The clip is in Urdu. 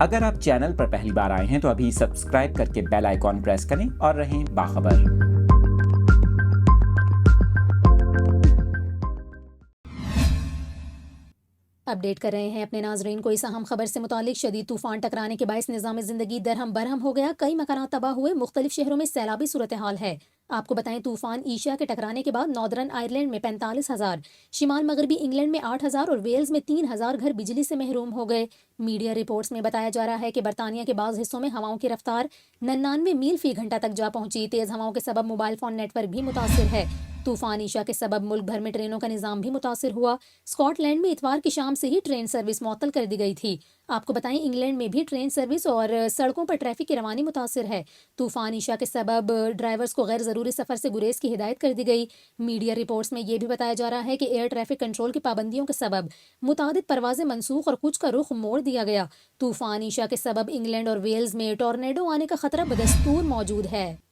اگر آپ چینل پر پہلی بار آئے ہیں تو ابھی سبسکرائب کر کے بیل آئیکن پریس کریں اور رہیں باخبر۔ اپڈیٹ کر رہے ہیں اپنے ناظرین کو اس اہم خبر سے متعلق۔ شدید طوفان ٹکرانے کے باعث نظام زندگی درہم برہم ہو گیا، کئی مکانات تباہ ہوئے، مختلف شہروں میں سیلابی صورتحال ہے۔ آپ کو بتائیں طوفان ایشیا کے ٹکرانے کے بعد ناردرن آئرلینڈ میں 45,000، شمال مغربی انگلینڈ میں 8,000 اور ویلز میں 3,000 گھر بجلی سے محروم ہو گئے۔ میڈیا رپورٹس میں بتایا جا رہا ہے کہ برطانیہ کے بعض حصوں میں ہواؤں کی رفتار 99 میل فی گھنٹہ تک جا پہنچی۔ تیز ہواؤں کے سبب موبائل فون نیٹ ورک بھی متاثر ہے۔ طوفان ایشا کے سبب ملک بھر میں ٹرینوں کا نظام بھی متاثر ہوا۔ اسکاٹ لینڈ میں اتوار کی شام سے ہی ٹرین سروس معطل کر دی گئی تھی۔ آپ کو بتائیں انگلینڈ میں بھی ٹرین سروس اور سڑکوں پر ٹریفک کی روانی متاثر ہے۔ طوفان ایشا کے سبب ڈرائیورز کو غیر ضروری سفر سے گریز کی ہدایت کر دی گئی۔ میڈیا رپورٹس میں یہ بھی بتایا جا رہا ہے کہ ایئر ٹریفک کنٹرول کی پابندیوں کے سبب متعدد پروازیں منسوخ اور کچھ کا رخ موڑ دیا گیا۔ طوفان ایشا کے سبب انگلینڈ اور ویلز میں ٹورنیڈو آنے کا خطرہ بدستور موجود ہے۔